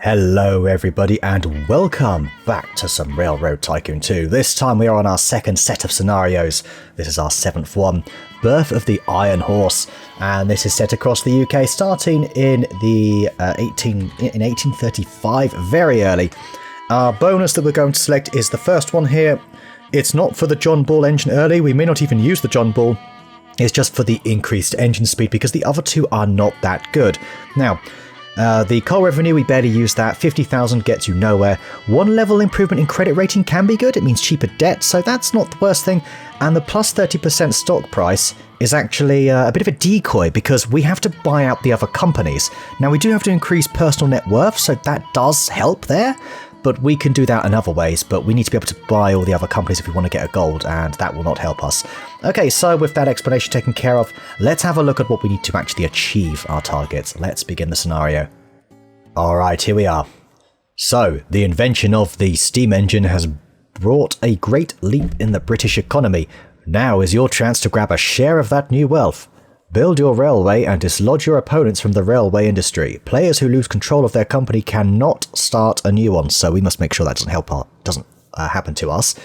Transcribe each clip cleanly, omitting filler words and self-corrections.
Hello everybody and welcome back to some Railroad Tycoon 2. This time we are on our second set of scenarios. This is our seventh one, Birth of the Iron Horse, and this is set across the UK starting in 1835, very early. Our bonus that we're going to select is the first one here. It's not for the John Bull engine early, we may not even use the John Bull. It's just for the increased engine speed because the other two are not that good. Now, the coal revenue, we barely use that. 50,000 gets you nowhere. One level improvement in credit rating can be good. It means cheaper debt, so that's not the worst thing. And the plus 30% stock price is actually a bit of a decoy because we have to buy out the other companies. Now, we do have to increase personal net worth, so that does help there. But we can do that in other ways, but we need to be able to buy all the other companies if we want to get a gold, and that will not help us. Okay, so with that explanation taken care of, let's have a look at what we need to actually achieve our targets. Let's begin the scenario. Alright, here we are. So, the invention of the steam engine has brought a great leap in the British economy. Now is your chance to grab a share of that new wealth. Build your railway and dislodge your opponents from the railway industry. Players who lose control of their company cannot start a new one, so we must make sure that doesn't happen to us.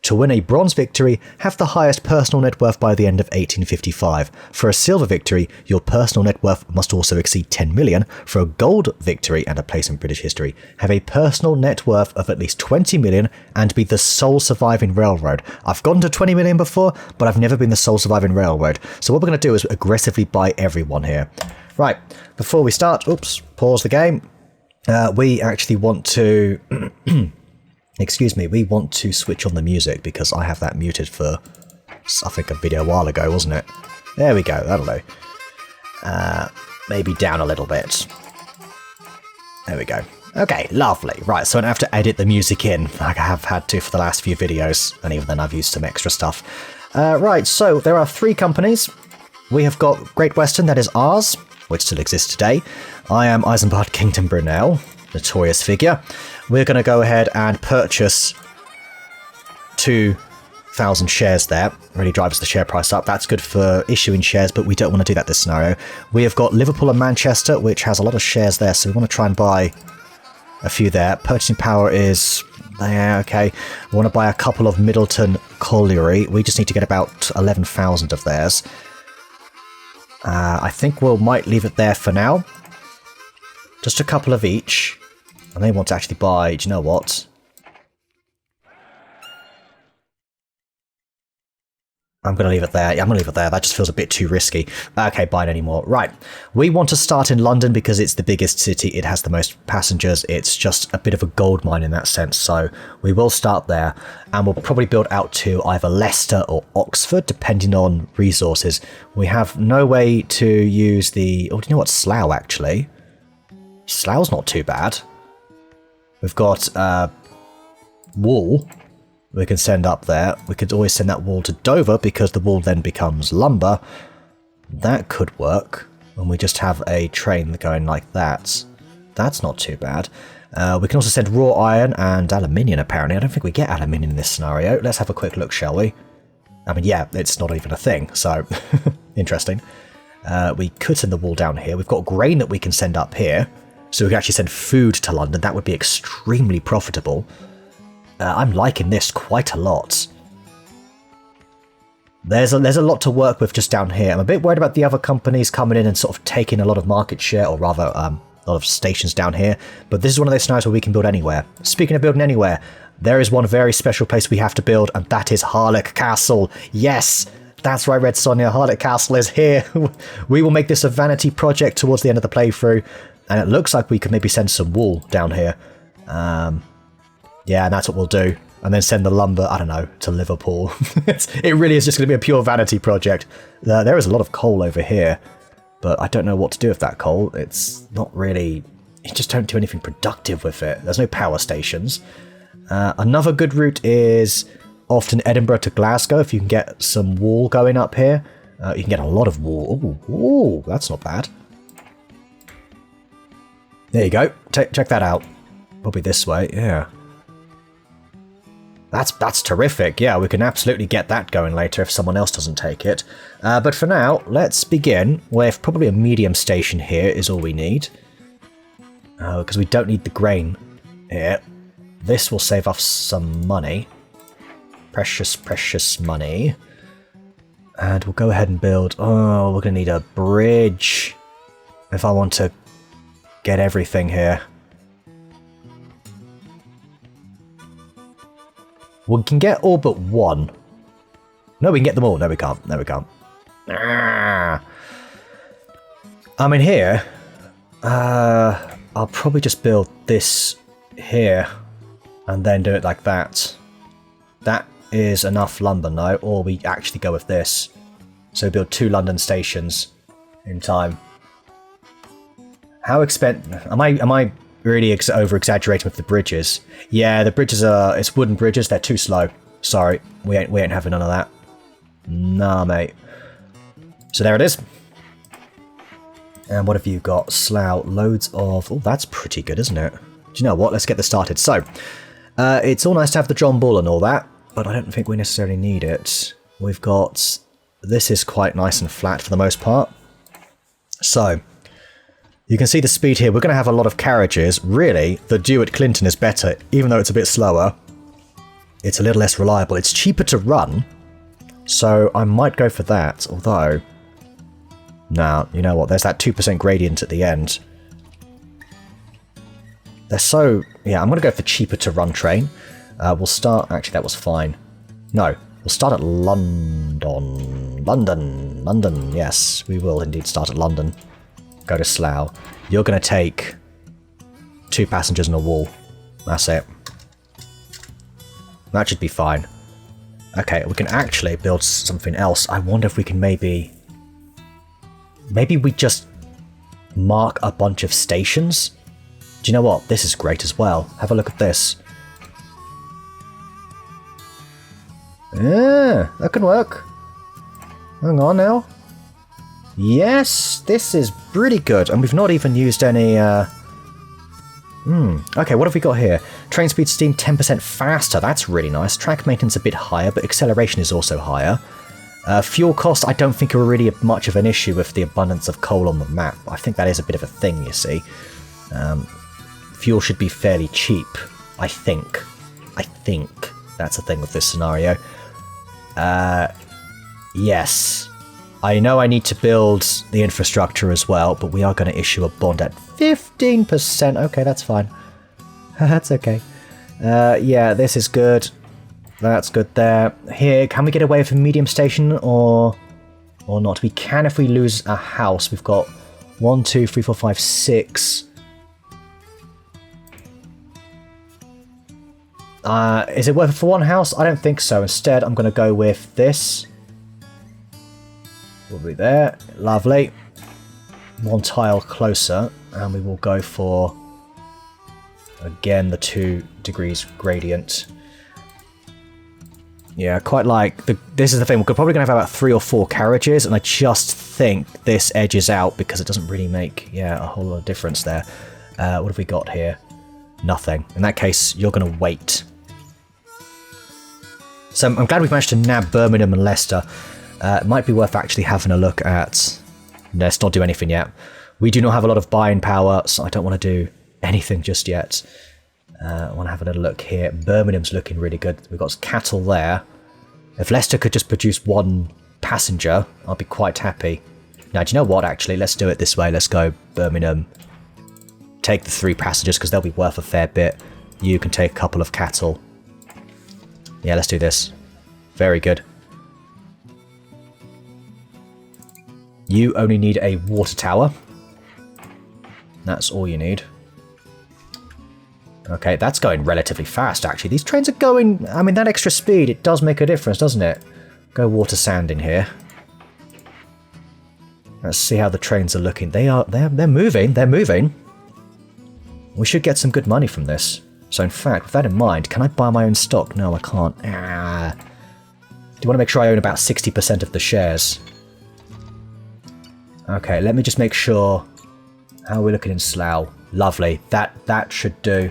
To win a bronze victory, have the highest personal net worth by the end of 1855. For a silver victory, your personal net worth must also exceed 10 million. For a gold victory and a place in British history, have a personal net worth of at least 20 million and be the sole surviving railroad. I've gotten to 20 million before, but I've never been the sole surviving railroad. So what we're going to do is aggressively buy everyone here. Right, before we start, pause the game. We actually want to... Excuse me, we want to switch on the music because I have that muted for, I think, a video a while ago, wasn't it? There we go, that'll do. Maybe down a little bit. There we go. Okay, lovely. Right, so I don't have to edit the music in like I have had to for the last few videos, and even then I've used some extra stuff. Right, so there are three companies. We have got Great Western, that is ours, which still exists today. I am Eisenbart Kingdom Brunel, notorious figure. We're going to go ahead and purchase 2,000 shares there. Really drives the share price up. That's good for issuing shares, but we don't want to do that this scenario. We have got Liverpool and Manchester, which has a lot of shares there, so we want to try and buy a few there. Purchasing power is there, okay. We want to buy a couple of Middleton Colliery. We just need to get about 11,000 of theirs. I think we might leave it there for now. Just a couple of each. And they want to actually buy, do you know what? I'm going to leave it there. Yeah, I'm going to leave it there. That just feels a bit too risky. Okay, buying any more. Right. We want to start in London because it's the biggest city. It has the most passengers. It's just a bit of a gold mine in that sense. So we will start there. And we'll probably build out to either Leicester or Oxford, depending on resources. We have no way to use the... Oh, do you know what? Slough, actually. Slough's not too bad. We've got wool we can send up there. We could always send that wool to Dover because the wool then becomes lumber. That could work. And we just have a train going like that. That's not too bad. We can also send raw iron and aluminium, apparently. I don't think we get aluminium in this scenario. Let's have a quick look, shall we? I mean, yeah, it's not even a thing, so interesting. We could send the wool down here. We've got grain that we can send up here. So we can actually send food to London. That would be extremely profitable. I'm liking this quite a lot. There's a lot to work with just down here. I'm a bit worried about the other companies coming in and sort of taking a lot of market share, or rather a lot of stations down here. But this is one of those scenarios where we can build anywhere. Speaking of building anywhere, there is one very special place we have to build, and that is Harlech Castle. Yes! That's right, Red Sonja. Harlech Castle is here. We will make this a vanity project towards the end of the playthrough. And it looks like we could maybe send some wool down here. Yeah, and that's what we'll do. And then send the lumber, I don't know, to Liverpool. It really is just going to be a pure vanity project. There is a lot of coal over here. But I don't know what to do with that coal. It's not really... You just don't do anything productive with it. There's no power stations. Another good route is often Edinburgh to Glasgow. If you can get some wool going up here. You can get a lot of wool. Ooh, that's not bad. There you go. Check that out. Probably this way, yeah. That's terrific. Yeah, we can absolutely get that going later if someone else doesn't take it. But for now, let's begin with probably a medium station here is all we need. Oh, because we don't need the grain here. This will save us some money. Precious, precious money. And we'll go ahead and build... Oh, we're going to need a bridge if I want to get everything here. We can get all but one. No, we can get them all. No, we can't. No, we can't. Ah. I mean, here... I'll probably just build this here and then do it like that. That is enough London, though, or we actually go with this. So build 2 London stations in time. How expensive... Am I really over-exaggerating with the bridges? Yeah, the bridges are... It's wooden bridges. They're too slow. Sorry, we ain't having none of that. Nah, mate. So there it is. And what have you got? Slough, loads of... Oh, that's pretty good, isn't it? Do you know what? Let's get this started. So, it's all nice to have the John Bull and all that, but I don't think we necessarily need it. We've got... This is quite nice and flat for the most part. So, you can see the speed here. We're going to have a lot of carriages. Really, the Dew at Clinton is better, even though it's a bit slower. It's a little less reliable. It's cheaper to run, so I might go for that, although... Now, you know what, there's that 2% gradient at the end. They're so... Yeah, I'm going to go for cheaper to run train. We'll start... Actually, that was fine. No, we'll start at London. London, yes. We will indeed start at London. Go to Slough. You're going to take 2 passengers and a wall. That's it. That should be fine. Okay, we can actually build something else. I wonder if we can maybe... Maybe we just mark a bunch of stations? Do you know what? This is great as well. Have a look at this. Yeah, that can work. Hang on now. Yes, this is pretty good. And we've not even used any... Okay, what have we got here? Train speed steam 10% faster. That's really nice. Track maintenance a bit higher, but acceleration is also higher. Fuel cost, I don't think are really much of an issue with the abundance of coal on the map. I think that is a bit of a thing, you see. Fuel should be fairly cheap, I think. I think that's a thing with this scenario. Yes. I know I need to build the infrastructure as well, but we are going to issue a bond at 15%. Okay, that's fine. That's okay. Yeah, this is good. That's good there. Here, can we get away with a medium station or not? We can if we lose a house. We've got 1, 2, 3, 4, 5, 6. Is it worth it for 1 house? I don't think so. Instead, I'm going to go with this. We'll be there. Lovely. 1 tile closer, and we will go for, again, the 2 degrees gradient. Yeah, quite like... This is the thing, we're probably going to have about 3 or 4 carriages, and I just think this edges out because it doesn't really make, yeah, a whole lot of difference there. What have we got here? Nothing. In that case, you're going to wait. So I'm glad we've managed to nab Birmingham and Leicester. It might be worth actually having a look at... Let's not do anything yet. We do not have a lot of buying power, so I don't want to do anything just yet. I want to have a little look here. Birmingham's looking really good. We've got cattle there. If Leicester could just produce 1 passenger, I'd be quite happy. Now, do you know what, actually? Let's do it this way. Let's go Birmingham. Take the 3 passengers, because they'll be worth a fair bit. You can take a couple of cattle. Yeah, let's do this. Very good. You only need a water tower. That's all you need. Okay, that's going relatively fast, actually. These trains are going... I mean, that extra speed, it does make a difference, doesn't it? Go water sand in here. Let's see how the trains are looking. They're moving. They're moving. We should get some good money from this. So, in fact, with that in mind, can I buy my own stock? No, I can't. Do you want to make sure I own about 60% of the shares? Okay, let me just make sure. How are we looking in Slough? Lovely. That should do.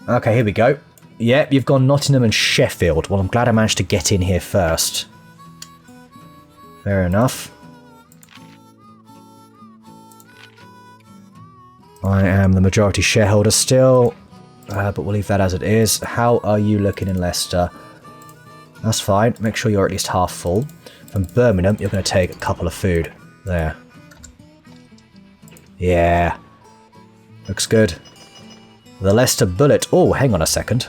Okay, here we go. Yep, you've gone Nottingham and Sheffield. Well, I'm glad I managed to get in here first. Fair enough. I am the majority shareholder still, but we'll leave that as it is. How are you looking in Leicester? That's fine. Make sure you're at least half full. From Birmingham, you're going to take a couple of food. There. Yeah. Looks good. The Leicester Bullet. Oh, hang on a second.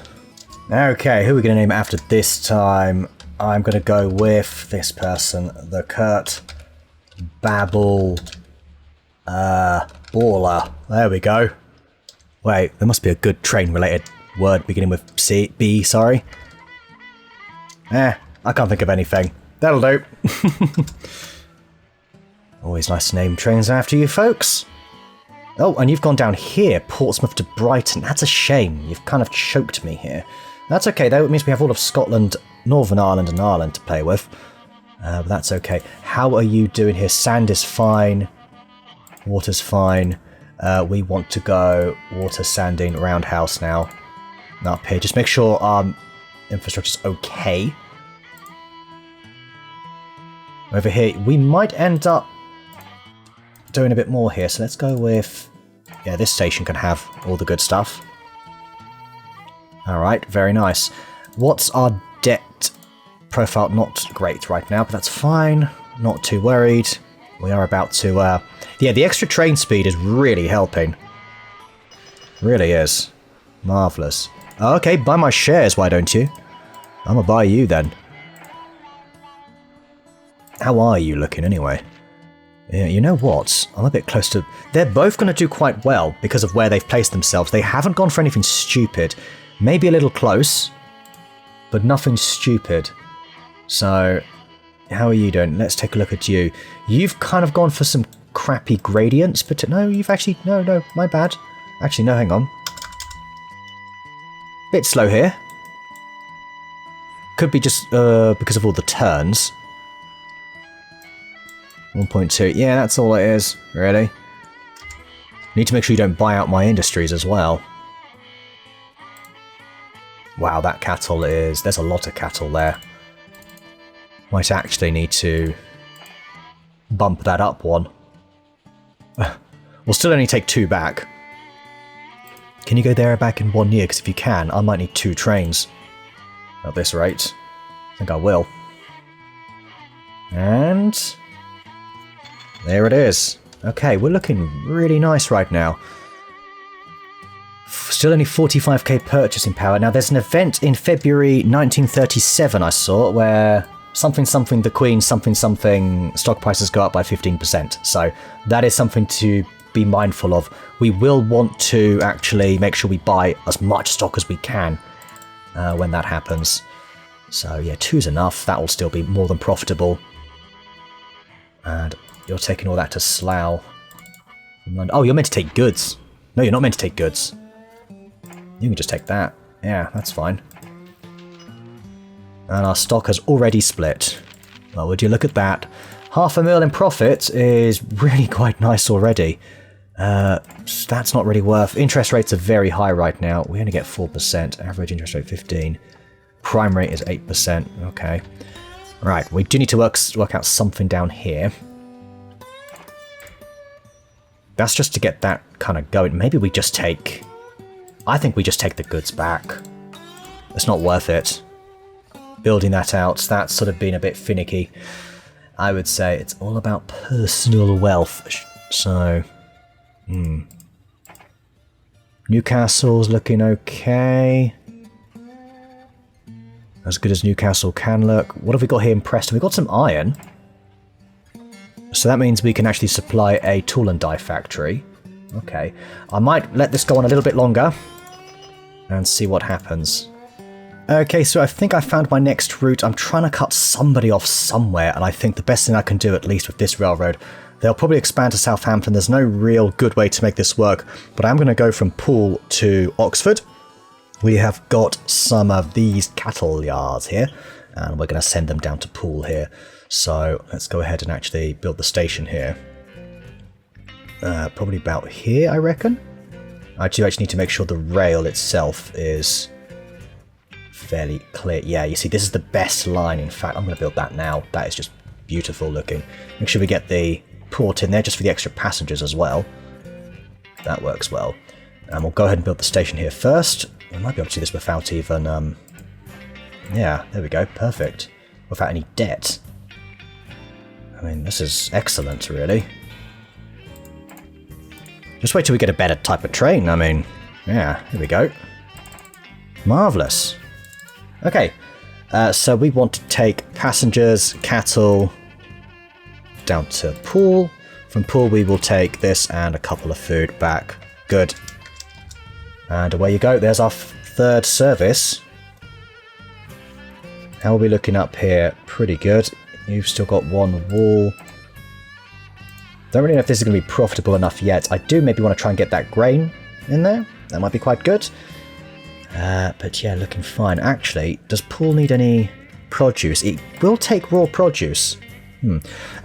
Okay, who are we going to name after this time? I'm going to go with this person, the Kurt Babble Baller. There we go. Wait, there must be a good train-related word beginning with B, sorry. I can't think of anything. That'll do. Always nice to name trains after you, folks. Oh, and you've gone down here, Portsmouth to Brighton. That's a shame. You've kind of choked me here. That's okay, though. It means we have all of Scotland, Northern Ireland and Ireland to play with. But that's okay. How are you doing here? Sand is fine. Water's fine. We want to go water, sanding, roundhouse now. Up here. Just make sure infrastructure's okay. Over here, we might end up doing a bit more here, so let's go with... Yeah, this station can have all the good stuff. Alright, very nice. What's our debt profile? Not great right now, but that's fine. Not too worried. We are about to... Yeah, the extra train speed is really helping. Really is. Marvellous. Okay, buy my shares, why don't you? I'm gonna buy you then. How are you looking anyway? Yeah, you know what? I'm a bit close to... They're both going to do quite well because of where they've placed themselves. They haven't gone for anything stupid. Maybe a little close, but nothing stupid. So, how are you doing? Let's take a look at you. You've kind of gone for some crappy gradients, but no, you've actually... No, my bad. Actually, no, hang on. Bit slow here. Could be just because of all the turns. 1.2. Yeah, that's all it is, really. Need to make sure you don't buy out my industries as well. Wow, that cattle is... There's a lot of cattle there. Might actually need to bump that up one. We'll still only take 2 back. Can you go there and back in 1 year? Because if you can, I might need 2 trains. At this rate. I think I will. And... there it is. Okay, we're looking really nice right now. Still only 45k purchasing power. Now, there's an event in February 1937 I saw where something the Queen something stock prices go up by 15%. So that is something to be mindful of. We will want to actually make sure we buy as much stock as we can when that happens. So yeah, 2's enough. That will still be more than profitable. And you're taking all that to Slough. Oh, you're meant to take goods. No, you're not meant to take goods. You can just take that. Yeah, that's fine. And our stock has already split. Well, would you look at that? $500,000 in profit is really quite nice already. That's not really worth... Interest rates are very high right now. We only get 4%. Average interest rate 15. Prime rate is 8%. Okay. Right, we do need to work out something down here. That's just to get that kind of going. Maybe we just take... I think we just take the goods back. It's not worth it. Building that out, that's sort of been a bit finicky. I would say it's all about personal wealth. So... Newcastle's looking okay. As good as Newcastle can look. What have we got here in Preston? We've got some iron. So that means we can actually supply a tool and die factory. Okay. I might let this go on a little bit longer and see what happens. Okay, so I think I found my next route. I'm trying to cut somebody off somewhere, and I think the best thing I can do, at least with this railroad, they'll probably expand to Southampton. There's no real good way to make this work, but I'm going to go from Poole to Oxford. We have got some of these cattle yards here, and we're going to send them down to Poole here. So let's go ahead and actually build the station here. Probably about here, I reckon. I do actually need to make sure the rail itself is fairly clear. Yeah, you see, this is the best line. In fact, I'm going to build that now. That is just beautiful looking. Make sure we get the port in there just for the extra passengers as well. That works well. And we'll go ahead and build the station here first. We might be able to do this without even... yeah, there we go. Perfect. Without any debt. I mean, this is excellent, really. Just wait till we get a better type of train. I mean, yeah, here we go. Marvellous. Okay, so we want to take passengers, cattle, down to Pool. From Pool we will take this and a couple of food back. Good. And away you go. There's our third service. How are we looking up here? Pretty good. You've still got one wall. Don't really know if this is going to be profitable enough yet. I do maybe want to try and get that grain in there. That might be quite good. But yeah, looking fine. Actually, does Pool need any produce? It will take raw produce.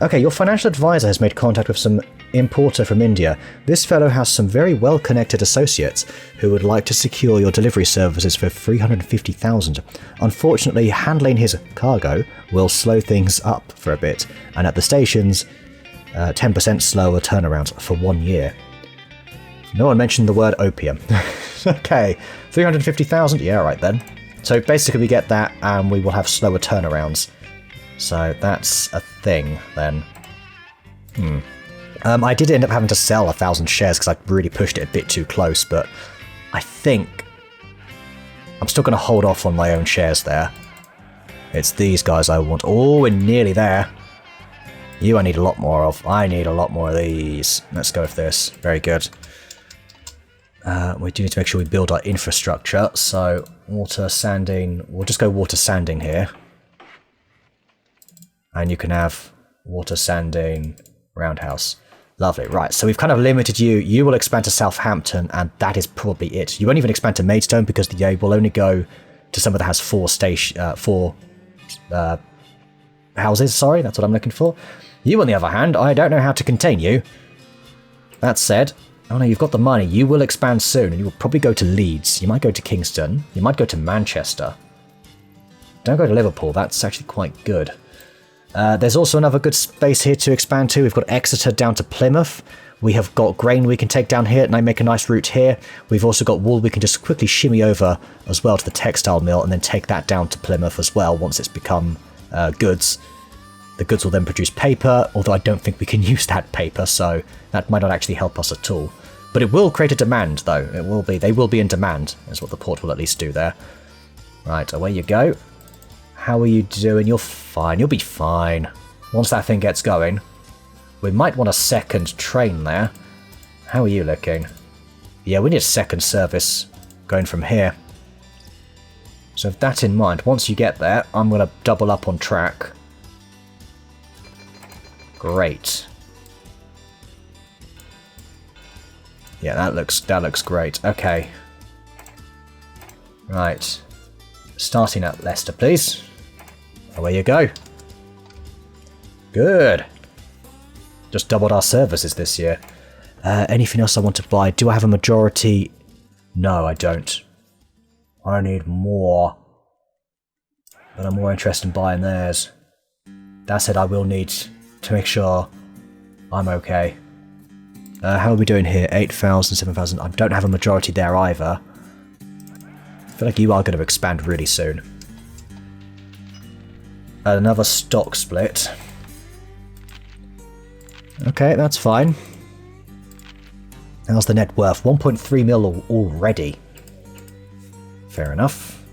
Okay, your financial advisor has made contact with some importer from India. This fellow has some very well-connected associates who would like to secure your delivery services for 350,000. Unfortunately, handling his cargo will slow things up for a bit, and at the stations, 10% slower turnaround for 1 year. No one mentioned the word opium. Okay, 350,000? Yeah, right then. So basically we get that, and we will have slower turnarounds. So that's a thing, then. I did end up having to sell 1,000 shares because I really pushed it a bit too close, but I think I'm still going to hold off on my own shares there. It's these guys I want. Oh, we're nearly there. You I need a lot more of. I need a lot more of these. Let's go with this. Very good. We do need to make sure we build our infrastructure. So, water, sanding. We'll just go water, sanding here. And you can have water, sanding, roundhouse. Lovely. Right, so we've kind of limited you. You will expand to Southampton, and that is probably it. You won't even expand to Maidstone because the A will only go to somewhere that has four houses. Sorry, that's what I'm looking for. You, on the other hand, I don't know how to contain you. That said, oh no, you've got the money. You will expand soon, and you will probably go to Leeds. You might go to Kingston. You might go to Manchester. Don't go to Liverpool. That's actually quite good. There's also another good space here to expand to. We've got Exeter down to Plymouth. We have got grain we can take down here, and I make a nice route here. We've also got wool we can just quickly shimmy over as well to the textile mill, and then take that down to Plymouth as well once it's become goods. The goods will then produce paper, although I don't think we can use that paper, so that might not actually help us at all. But it will create a demand, though. It will be. They will be in demand, is what the port will at least do there. Right, away you go. How are you doing? You're fine. You'll be fine. Once that thing gets going. We might want a second train there. How are you looking? Yeah, we need a second service going from here. So with that in mind, once you get there, I'm going to double up on track. Great. Yeah, that looks great. Okay. Right. Starting at Leicester, please. Away you go. Good. Just doubled our services this year. Anything else I want to buy? Do I have a majority? No, I don't. I need more. But I'm more interested in buying theirs. That said, I will need to make sure I'm okay. How are we doing here? 8,000, 7,000. I don't have a majority there either. I feel like you are going to expand really soon. Another stock split. Okay, that's fine. How's the net worth? 1.3 mil already. Fair enough.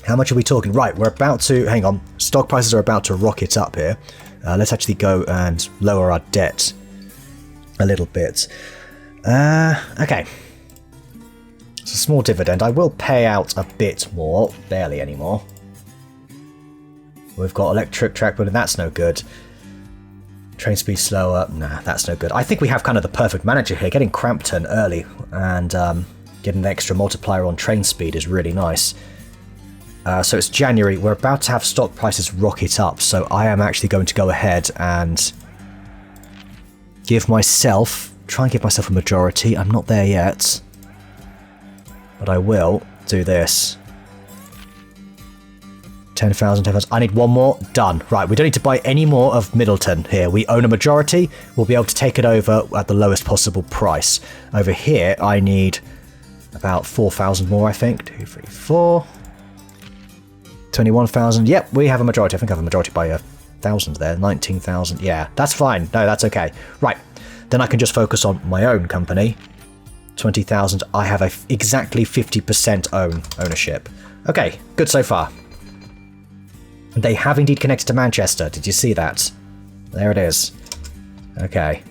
How much are we talking? Right, we're about to... Hang on. Stock prices are about to rocket up here. Let's actually go and lower our debt a little bit. Okay. It's a small dividend. I will pay out a bit more. Barely anymore. We've got electric track, but that's no good. Train speed slower. Nah, that's no good. I think we have kind of the perfect manager here. Getting Crampton early and getting an extra multiplier on train speed is really nice. So it's January. We're about to have stock prices rocket up, so I am actually going to go ahead and try and give myself a majority. I'm not there yet. But I will do this. 10,000, 10,000. I need one more. Done. Right, we don't need to buy any more of Middleton here. We own a majority. We'll be able to take it over at the lowest possible price. Over here, I need about 4,000 more, I think. 2, 3, 4. 21,000. Yep, we have a majority. I think I have a majority by 1,000 there. 19,000. Yeah, that's fine. No, that's okay. Right, then I can just focus on my own company. 20,000. I have exactly 50% ownership. Okay, good so far. They have indeed connected to Manchester. Did you see that? There it is. Okay.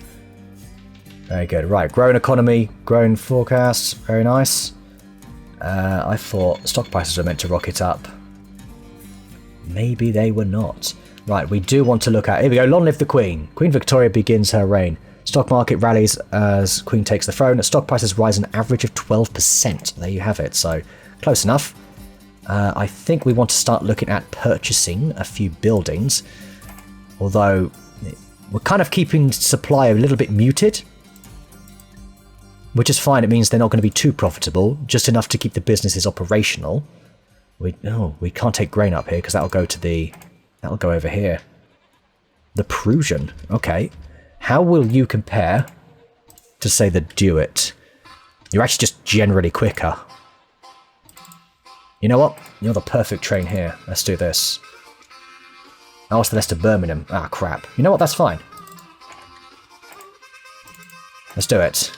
Very good. Right, growing economy, growing forecasts. Very nice. I thought stock prices were meant to rocket up. Maybe they were not. Right, we do want to look at... Here we go. Long live the Queen. Queen Victoria begins her reign. Stock market rallies as Queen takes the throne. Stock prices rise an average of 12%. There you have it. So, close enough. I think we want to start looking at purchasing a few buildings, although we're kind of keeping supply a little bit muted, which is fine. It means they're not going to be too profitable, just enough to keep the businesses operational. We can't take grain up here because that'll go over here. The Prussian, okay. How will you compare to, say, the Duet? You're actually just generally quicker. You know what? You're the perfect train here. Let's do this. Oh, it's the Leicester Birmingham. Ah, crap. You know what? That's fine. Let's do it.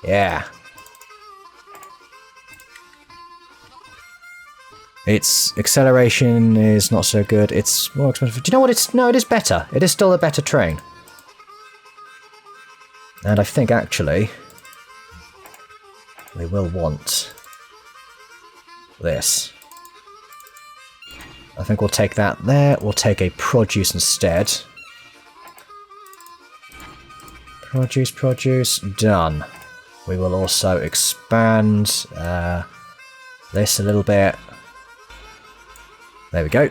Yeah. Its acceleration is not so good. It's more expensive. Do you know what? No, it is better. It is still a better train. And I think, actually, we will want this. I think we'll take that there. We'll take a produce instead. Produce. Done. We will also expand this a little bit. There we go.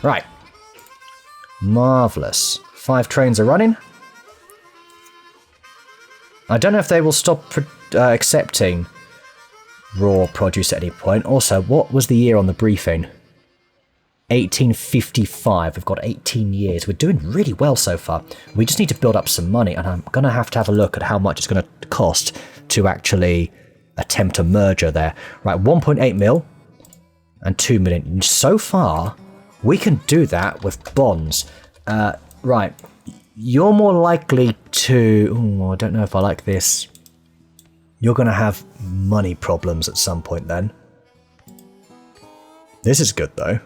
Right. Marvellous. 5 trains are running. I don't know if they will stop accepting raw produce at any point. Also, what was the year on the briefing? 1855. We've got 18 years. We're doing really well so far. We just need to build up some money, and I'm going to have a look at how much it's going to cost to actually attempt a merger there. Right, 1.8 mil and 2 million. So far, we can do that with bonds. Right, you're more likely to... Ooh, I don't know if I like this. You're going to have money problems at some point then. This is good, though.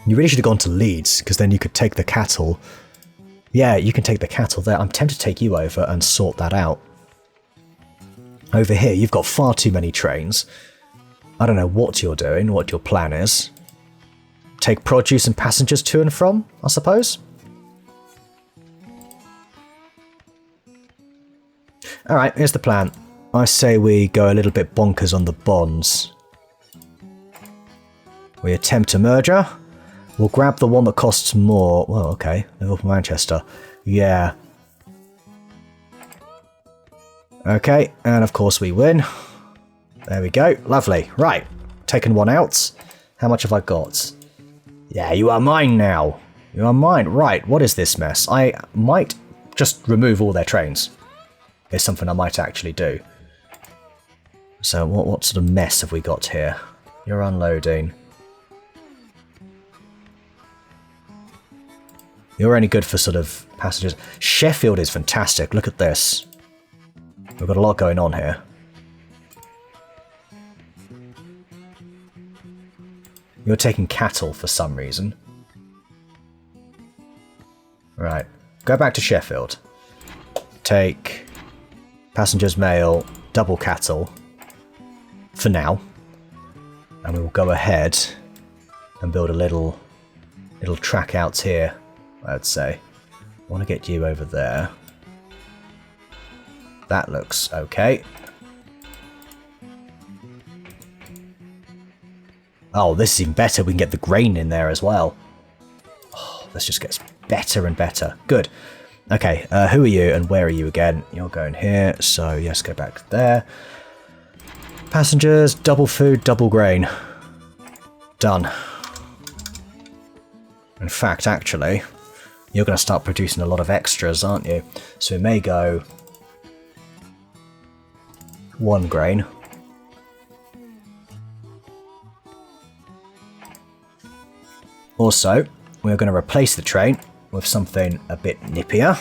You really should have gone to Leeds, because then you could take the cattle. Yeah, you can take the cattle there. I'm tempted to take you over and sort that out. Over here, you've got far too many trains. I don't know what you're doing, what your plan is. Take produce and passengers to and from, I suppose? Alright, here's the plan. I say we go a little bit bonkers on the bonds. We attempt a merger. We'll grab the one that costs more. Well, okay. Liverpool, Manchester. Yeah. Okay, and of course we win. There we go. Lovely. Right. Taken one out. How much have I got? Yeah, you are mine now. You are mine. Right, what is this mess? I might just remove all their trains. It's something I might actually do. So what sort of mess have we got here? You're unloading. You're only good for sort of passengers. Sheffield is fantastic. Look at this. We've got a lot going on here. You're taking cattle for some reason. Right. Go back to Sheffield. Take passengers, mail, double cattle. For now. And we will go ahead and build a little track out here. I'd say. I want to get you over there. That looks okay. Oh, this is even better. We can get the grain in there as well. Oh, this just gets better and better. Good. Okay, who are you and where are you again? You're going here, so yes, go back there. Passengers, double food, double grain. done. In fact, actually, you're going to start producing a lot of extras, aren't you? So we may go 1 grain. Also, we're going to replace the train with something a bit nippier.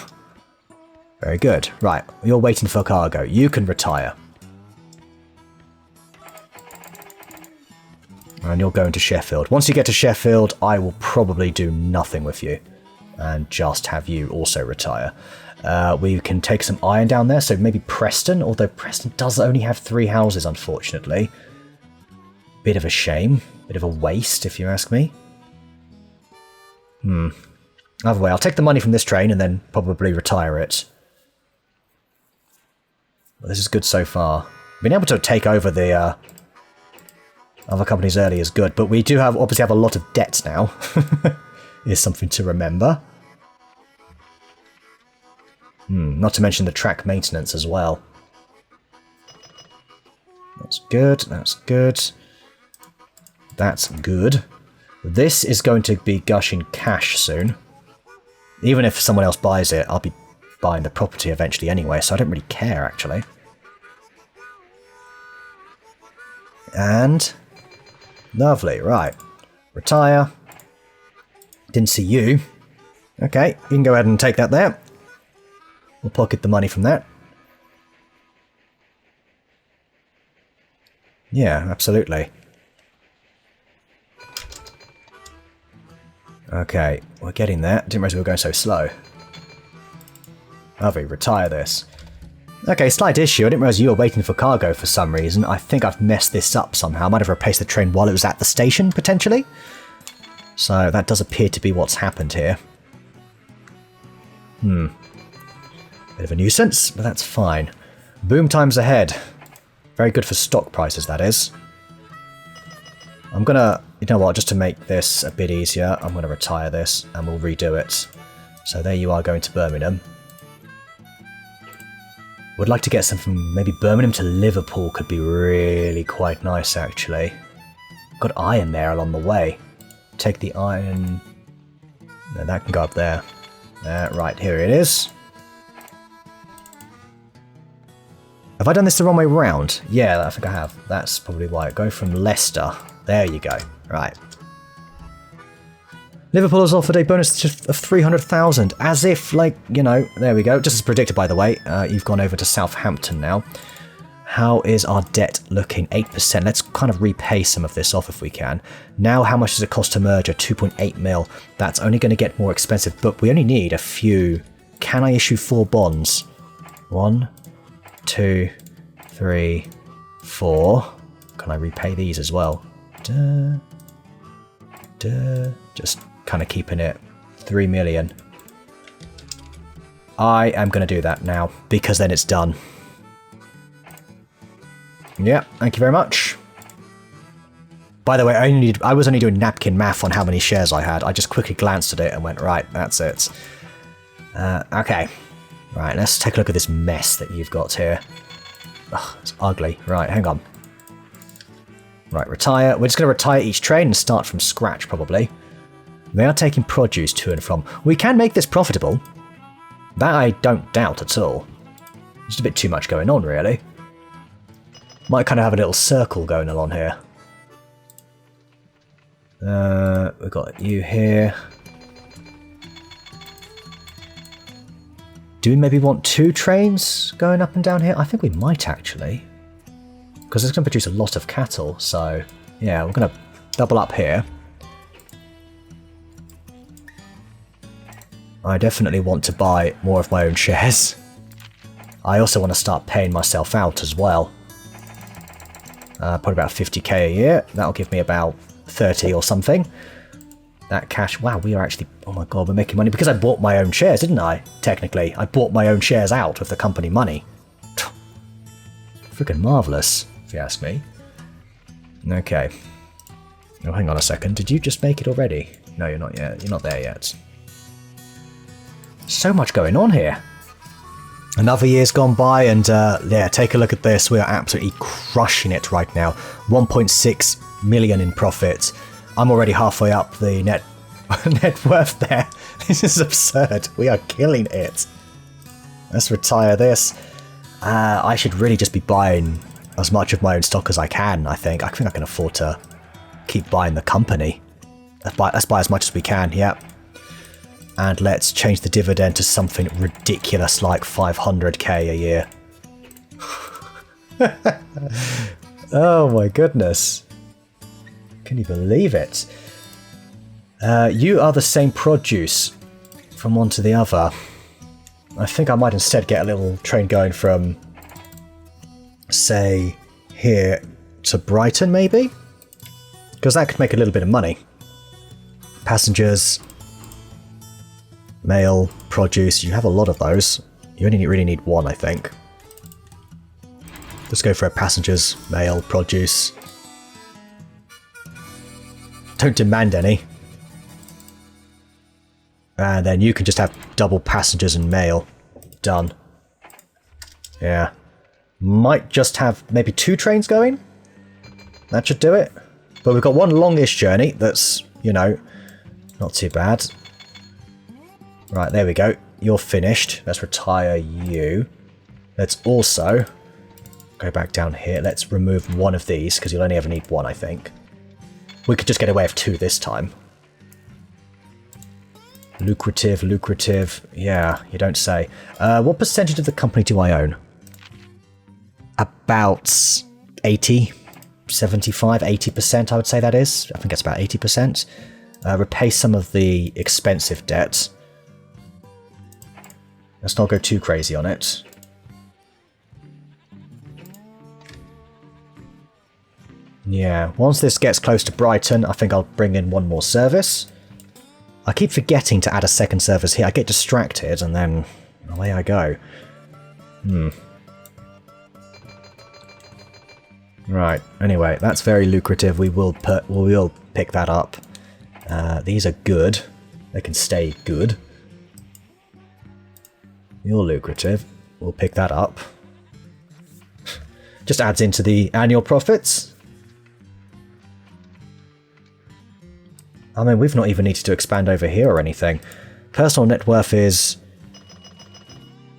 Very good. Right, you're waiting for cargo. You can retire. And you're going to Sheffield. Once you get to Sheffield, I will probably do nothing with you. And just have you also retire. We can take some iron down there, so maybe Preston, although Preston does only have 3 houses, unfortunately. Bit of a shame. Bit of a waste, if you ask me. Either way, I'll take the money from this train and then probably retire it. Well, this is good so far. Being able to take over the other companies early is good, but we do obviously have a lot of debts now. Is something to remember. Not to mention the track maintenance as well. That's good, that's good. That's good. This is going to be gushing cash soon. Even if someone else buys it, I'll be buying the property eventually anyway, so I don't really care, actually. And... lovely, right. Retire. Didn't see you. Okay, you can go ahead and take that there. We'll pocket the money from that. Yeah, absolutely. Okay, we're getting there. Didn't realize we were going so slow. Lovely, retire this. Okay, slight issue. I didn't realize you were waiting for cargo for some reason. I think I've messed this up somehow. I might have replaced the train while it was at the station, potentially. So that does appear to be what's happened here. Bit of a nuisance, but that's fine. Boom times ahead. Very good for stock prices, that is. I'm gonna, you know what, just to make this a bit easier, I'm gonna retire this and we'll redo it. So there you are going to Birmingham. Would like to get some from maybe Birmingham to Liverpool could be really quite nice, actually. Got iron there along the way. Take the iron... no, that can go up there. Right, here it is. Have I done this the wrong way round? Yeah, I think I have. That's probably why. Go from Leicester. There you go. Right. Liverpool has offered a bonus of 300,000, as if, like, you know, there we go. Just as predicted, by the way. You've gone over to Southampton now. How is our debt looking? 8%. Let's kind of repay some of this off if we can. Now, how much does it cost to merge? 2.8 mil. That's only going to get more expensive, but we only need a few. Can I issue 4 bonds? 1, 2, 3, 4. Can I repay these as well? Just kind of keeping it 3 million. I am going to do that now, because then it's done. Yeah, thank you very much. By the way, I was only doing napkin math on how many shares I had. I just quickly glanced at it and went, right, that's it. Okay. Right, let's take a look at this mess that you've got here. Ugh, it's ugly. Right, hang on. Right, retire. We're just going to retire each train and start from scratch, probably. They are taking produce to and from. We can make this profitable. That I don't doubt at all. Just a bit too much going on, really. Might kind of have a little circle going along here. We've got you here. Do we maybe want 2 trains going up and down here? I think we might, actually. Because it's going to produce a lot of cattle, so... yeah, we're going to double up here. I definitely want to buy more of my own shares. I also want to start paying myself out as well. Probably about 50k a year. That'll give me about 30 or something. That cash... wow, we are actually... oh my god, we're making money. Because I bought my own shares, didn't I? Technically. I bought my own shares out with the company money. Freaking marvellous, if you ask me. Okay. Oh, hang on a second. Did you just make it already? No, you're not yet. You're not there yet. So much going on here. Another year's gone by and yeah, take a look at this. We are absolutely crushing it right now. 1.6 million in profit. I'm already halfway up the net worth there. This is absurd. We are killing it. Let's retire this. I should really just be buying as much of my own stock as I can, I think. I think I can afford to keep buying the company. Let's buy as much as we can, yeah. And let's change the dividend to something ridiculous like 500k a year. Oh my goodness. Can you believe it? You are the same produce from one to the other. I think I might instead get a little train going from, say, here to Brighton, maybe? Because that could make a little bit of money. Passengers, mail, produce, you have a lot of those. You only really need one, I think. Let's go for a passengers, mail, produce. Don't demand any. And then you can just have double passengers and mail. Done. Yeah. Might just have maybe 2 trains going. That should do it. But we've got one longish journey that's, you know, not too bad. Right, there we go. You're finished. Let's retire you. Let's also go back down here. Let's remove one of these, because you'll only ever need one, I think. We could just get away with 2 this time. Lucrative, lucrative. Yeah, you don't say. What percentage of the company do I own? About 80, 75, 80%, I would say that is. I think it's about 80%. Repay some of the expensive debt. Let's not go too crazy on it. Yeah, once this gets close to Brighton, I think I'll bring in one more service. I keep forgetting to add a second service here. I get distracted and then away I go. Right, anyway, that's very lucrative. We will pick that up. These are good. They can stay good. You're lucrative. We'll pick that up. Just adds into the annual profits. I mean, we've not even needed to expand over here or anything. Personal net worth is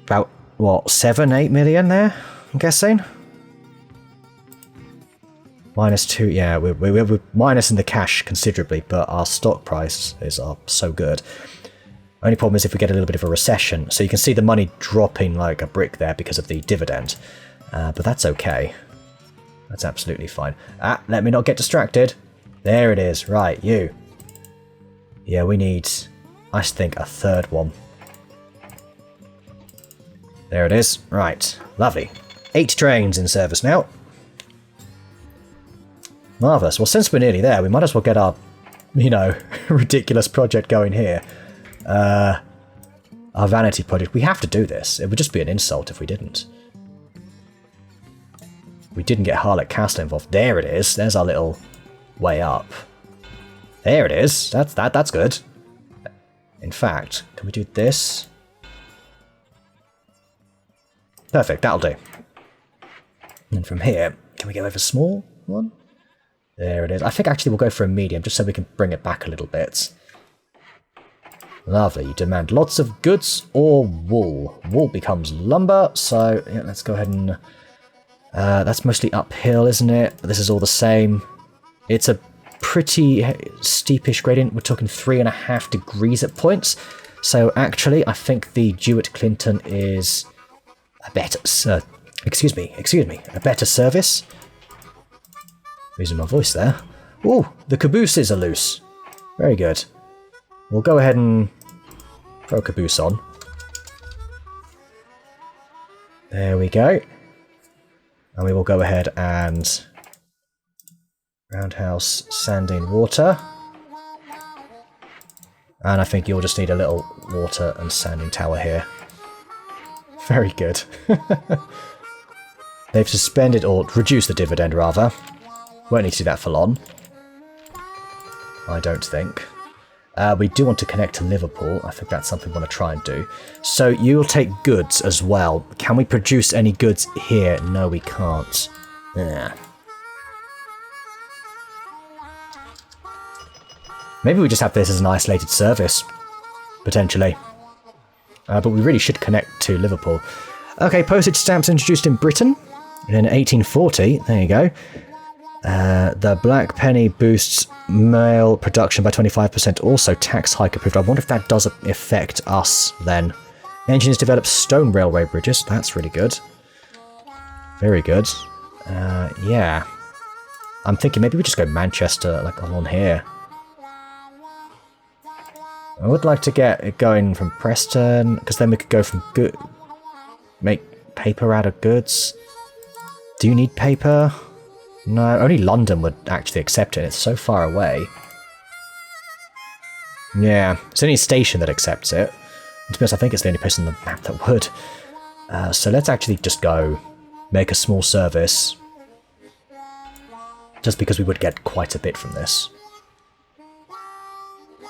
about, what, 7, 8 million there, I'm guessing? -2, yeah, we're minus in the cash considerably, but our stock prices are so good. Only problem is if we get a little bit of a recession. So you can see the money dropping like a brick there because of the dividend. But that's okay. That's absolutely fine. Let me not get distracted. There it is. Right, you. Yeah, we need, I think, a 3rd one. There it is. Right. Lovely. 8 trains in service now. Marvellous. Well, since we're nearly there, we might as well get our, you know, ridiculous project going here. Our Vanity project. We have to do this. It would just be an insult if we didn't. We didn't get Harlech Castle involved. There it is. There's our little way up. There it is. That's good. In fact, can we do this? Perfect, that'll do. And from here, can we go over a small one? There it is. I think actually we'll go for a medium, just so we can bring it back a little bit. Lovely. You demand lots of goods or wool. Wool becomes lumber, so yeah, let's go ahead and... that's mostly uphill, isn't it? This is all the same. It's a pretty steepish gradient. We're talking 3.5 degrees at points. So actually, I think the Jewett Clinton is a better... excuse me, a better service. Losing my voice there. Ooh, the cabooses are loose. Very good. We'll go ahead and throw a caboose on. There we go. And we will go ahead and roundhouse sanding water. And I think you'll just need a little water and sanding tower here. Very good. They've suspended, or reduced the dividend rather. Won't need to do that for long. I don't think. We do want to connect to Liverpool. I think that's something we want to try and do. So you'll take goods as well. Can we produce any goods here? No, we can't. Yeah. Maybe we just have this as an isolated service, potentially. But we really should connect to Liverpool. Okay, postage stamps introduced in Britain in 1840. There you go. The black penny boosts mail production by 25%. Also tax hike approved. I wonder if that does affect us then. Engineers develop stone railway bridges. That's really good. Very good. Yeah. I'm thinking maybe we just go Manchester, like along here. I would like to get it going from Preston, because then we could go from make paper out of goods. Do you need paper? No, only London would actually accept it. It's so far away. Yeah, it's only a station that accepts it. And to be honest, I think it's the only place on the map that would. So let's actually just go make a small service. Just because we would get quite a bit from this.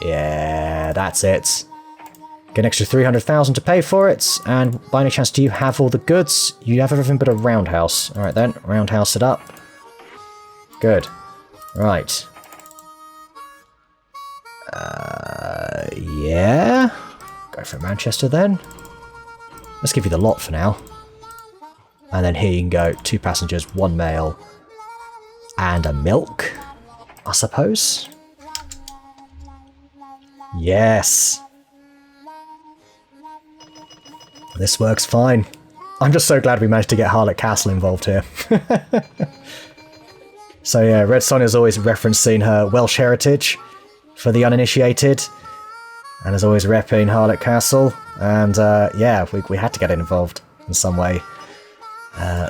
Yeah, that's it. Get an extra 300,000 to pay for it. And by any chance, do you have all the goods? You have everything but a roundhouse. Alright then, roundhouse it up. Good. Right. Yeah. Go for Manchester then. Let's give you the lot for now. And then here you can go 2 passengers, 1 mail, and a milk, I suppose. Yes. This works fine. I'm just so glad we managed to get Harlech Castle involved here. So yeah, Red Sonja's always referencing her Welsh heritage for the uninitiated. And is always repping Harlech Castle. And yeah, we had to get it involved in some way.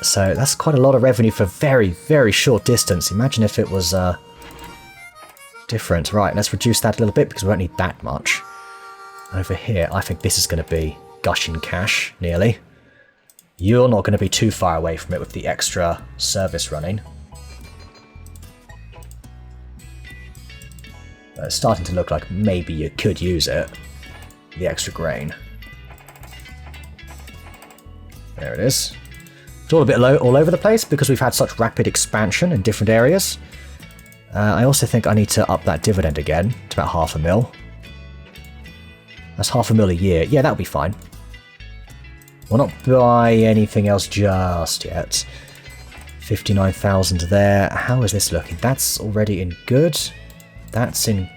So that's quite a lot of revenue for very, very short distance. Imagine if it was different. Right, let's reduce that a little bit because we won't need that much. Over here, I think this is going to be gushing cash, nearly. You're not going to be too far away from it with the extra service running. It's starting to look like maybe you could use it. The extra grain. There it is. It's all a bit low all over the place because we've had such rapid expansion in different areas. I also think I need to up that dividend again to about $500,000. That's $500,000 a year. Yeah, that'll be fine. We'll not buy anything else just yet. 59,000 there. How is this looking? That's already in good. That's in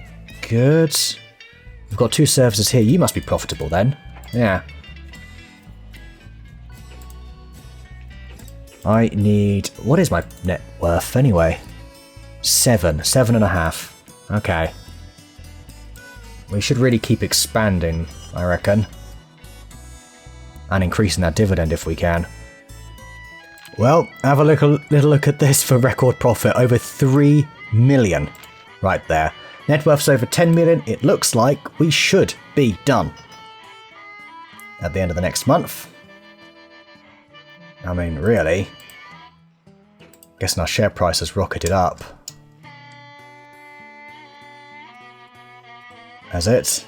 good. We've got 2 services here. You must be profitable then. Yeah. I need... What is my net worth anyway? 7.5. Okay. We should really keep expanding, I reckon. And increasing that dividend if we can. Well, have a little look at this for record profit. Over 3 million. Right there. Net worth's over 10 million. It looks like we should be done. At the end of the next month. I mean, really. Guessing our share price has rocketed up. Has it?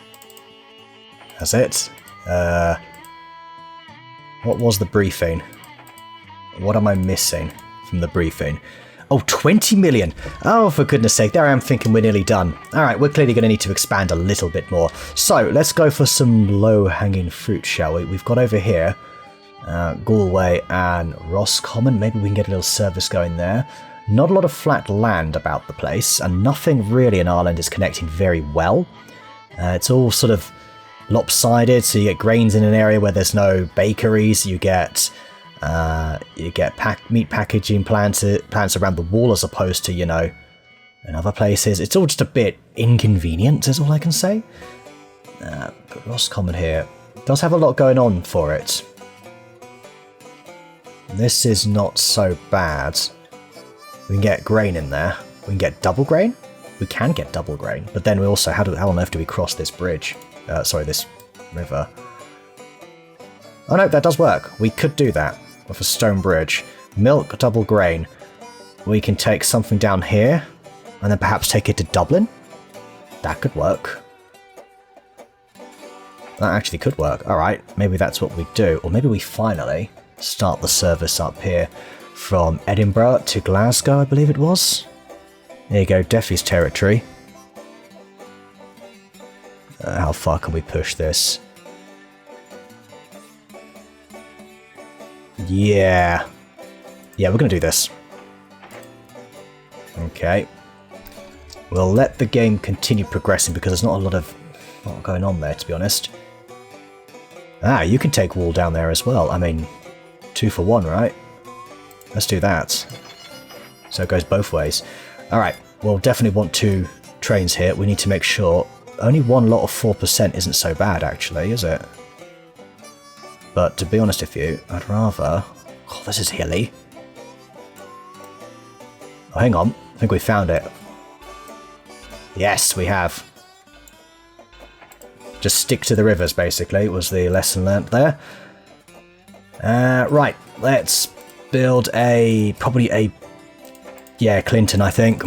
Has it? What was the briefing? What am I missing from the briefing? Oh, 20 million! Oh, for goodness sake, there I am thinking we're nearly done. Alright, we're clearly going to need to expand a little bit more. So, let's go for some low-hanging fruit, shall we? We've got over here Galway and Roscommon. Maybe we can get a little service going there. Not a lot of flat land about the place, and nothing really in Ireland is connecting very well. It's all sort of lopsided, so you get grains in an area where there's no bakeries, you get meat packaging plants around the wall as opposed to, you know, in other places. It's all just a bit inconvenient, is all I can say. But Roscommon here does have a lot going on for it. This is not so bad. We can get grain in there. We can get double grain? We can get double grain, but then we also, how on earth do we cross this bridge? Sorry, this river. Oh no, that does work. We could do that with a stone bridge. Milk, double grain. We can take something down here, and then perhaps take it to Dublin. That could work. That actually could work. Alright, maybe that's what we do. Or maybe we finally start the service up here from Edinburgh to Glasgow, I believe it was. There you go, Deffy's territory. How far can we push this? Yeah. Yeah, we're going to do this. Okay. We'll let the game continue progressing because there's not a lot going on there, to be honest. Ah, you can take wall down there as well. I mean, 2 for 1, right? Let's do that. So it goes both ways. Alright, we'll definitely want 2 trains here. We need to make sure... Only one lot of 4% isn't so bad, actually, is it? But to be honest with you, I'd rather... Oh, this is hilly. Oh, hang on. I think we found it. Yes, we have. Just stick to the rivers, basically, was the lesson learnt there. Right, let's build probably a... Yeah, Clinton, I think.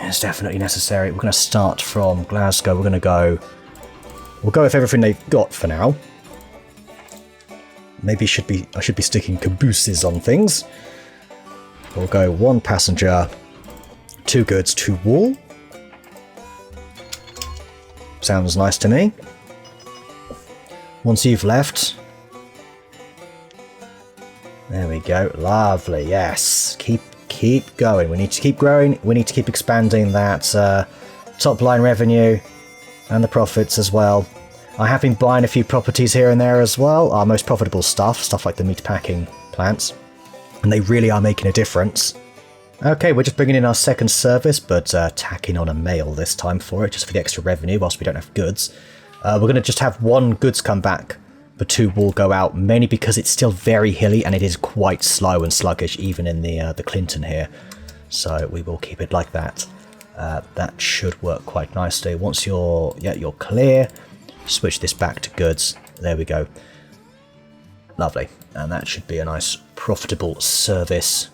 It's definitely necessary. We're going to start from Glasgow. We're going to go... We'll go with everything they've got for now. Maybe I should be sticking cabooses on things. We'll go 1 passenger, 2 goods, 2 wool. Sounds nice to me. Once you've left... There we go. Lovely, yes. Keep going. We need to keep growing. We need to keep expanding that top line revenue and the profits as well. I have been buying a few properties here and there as well. Our most profitable stuff like the meat packing plants. And they really are making a difference. Okay, we're just bringing in our second service, but tacking on a mail this time for it, just for the extra revenue whilst we don't have goods. We're going to just have 1 goods come back, but 2 will go out, mainly because it's still very hilly and it is quite slow and sluggish even in the Clinton here. So we will keep it like that. That should work quite nicely. Once you're clear, switch this back to goods. There we go. Lovely. And that should be a nice profitable service